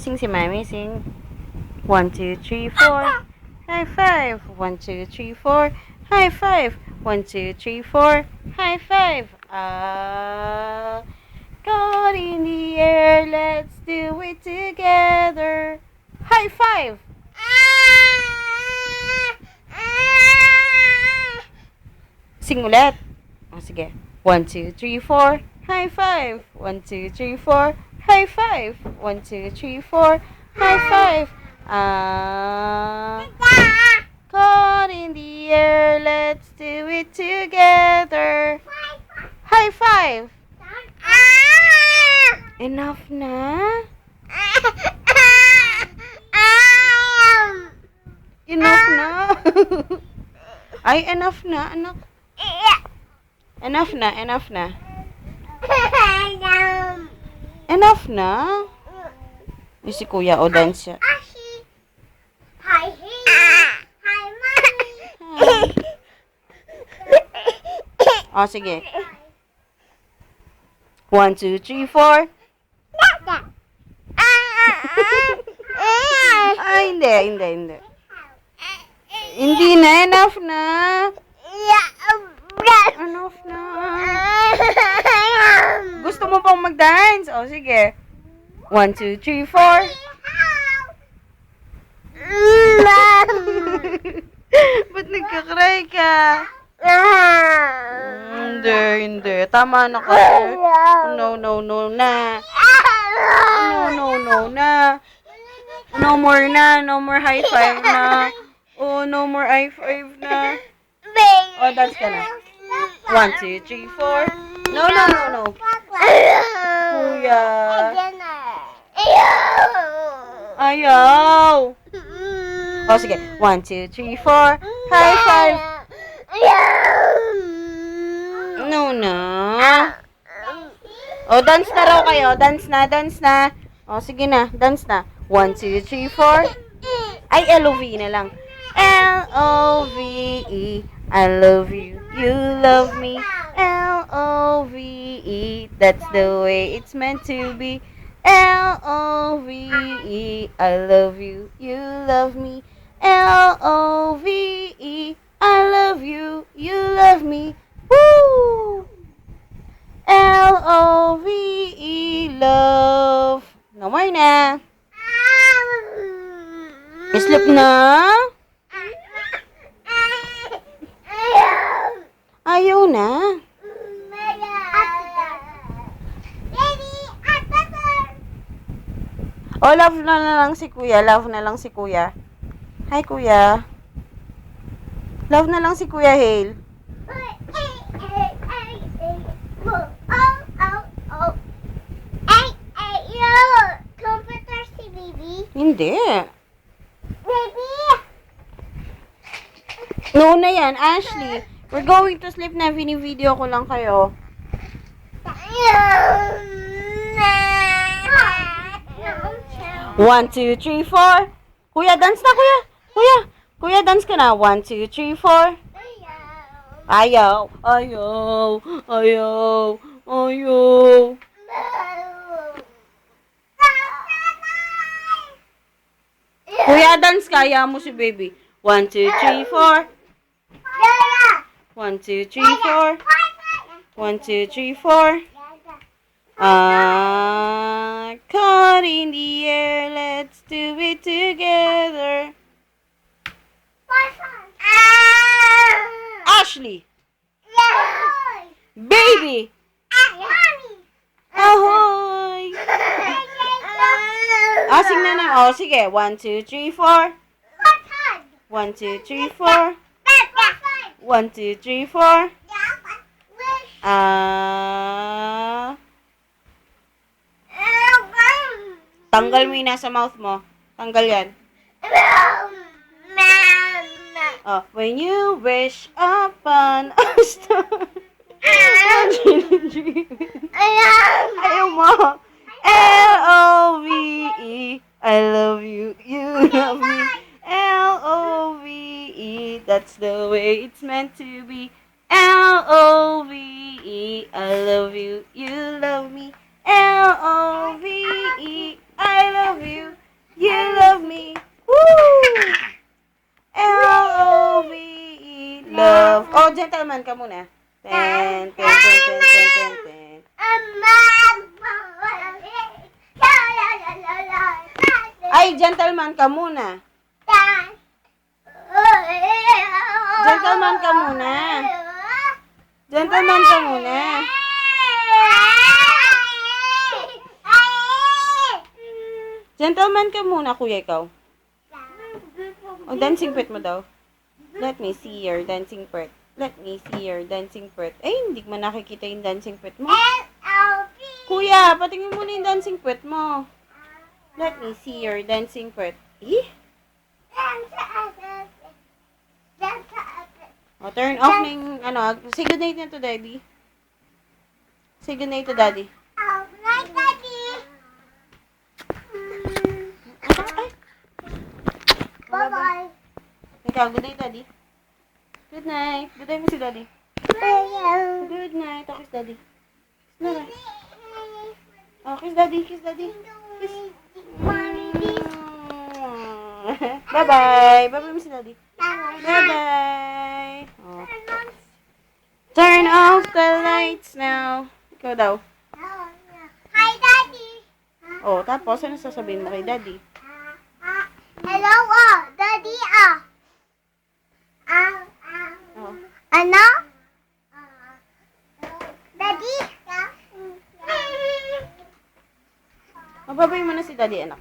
Sing si Mami, sing. 1, 2, 3, 4. High five. 1, 2, 3, 4. High five. 1, 2, 3, 4. High five. God in the air, let's do it together. High five. Sing ulit. O, sige. 1, 2, 3, 4. High five. 1, 2, 3, 4. High five. 1, 2, 3, 4. High five. God in the air, let's do it together. High five. Enough na? Enough na? Ay, enough na, anak. Enough na, enough na. Enough na? Yung si Kuya, o dance siya. Hi, mommy. O, sige. 1, 2, 3, 4. Ay, hindi. Hindi na, enough na. Enough na. Gusto mo pang mag-dance? O, sige. 1, 2, 3, 4. Ba't nagkakry ka? Hindi. Tama na kasi. No na. No na. No more na. No more high five na. Oh, no more high five na. Oh, dance ka na. 1, 2, 3, 4. No. Kuya. Ayaw. Oh, sige. 1, 2, 3, 4. High five. No na. Oh, dance na raw kayo. Dance na. Oh, sige na. Dance na. 1, 2, 3, 4. Ay, L-O-V na lang. L-O-V-E. I love you. You love me. L-O-V-E. That's the way it's meant to be. L-O-V-E. I love you. You love me. L-O-V-E. I love you. You love me. Woo! L-O-V-E. Love. No more na. Sleep na. Ayaw na. Oh, love na lang si Kuya. Hi, Kuya. Love na lang si Kuya Hale. Comforter si baby. Hindi. Baby! No na yan, Ashley. We're going to sleep na. Video ko lang kayo. 1, 2, 3, 4. Kuya, dance na, Kuya. Kuya, dance ka na. 1, 2, 3, 4. Ayaw. Kuya, dance ka. Ayaw mo si baby. 1, 2, 3, 4. 1, 2, 3, 4. 1, 2, 3, 4. Caught in the air, let's do it together. Ashley, baby, ahoy. Sing na na. Oh, sige. 1, 2, 3, 4. 1, 2, 3, 4. 1, 2, 3, 4. Tanggal mo yung nasa mouth mo. Tanggal yan. Oh, when you wish upon a star. Ayaw mo. L-O-V-E. I love you. You love me. L-O-V-E. That's the way it's meant to be. L-O-V-E. I love you. You love me. L-O-V-E. I love you. gentleman ka muna. 10, 10, 10, 10, 10, 10, 10. Ay, gentleman ka muna. Gentleman ka muna. Gentleman ka muna. Gentleman ka muna, kuya, ikaw. O, dancing pet mo daw. Let me see your dancing pet. Let me see your dancing pet. Ay, hindi mo nakikita yung dancing pet mo. Kuya, patingin mo na yung dancing pet mo. Let me see your dancing pet. Eh? O, turn off na yung, say good night na to, daddy. Say good night to daddy. Ay. Bye-bye. Ikaw, good night, daddy. Good night. Good night mo si daddy. Good night. Oh, kiss daddy. Kiss na lang. Oh, kiss daddy. Kiss daddy. Kiss. Bye-bye. Bye-bye mo si daddy. Bye-bye. Oh. Turn off the lights now. Ikaw daw. Hi, Daddy. Oh, tapos, ano sasabihin mo kay daddy? Hello, Daddy, Oh. Ano? Daddy? Mababay mo na si daddy, anak.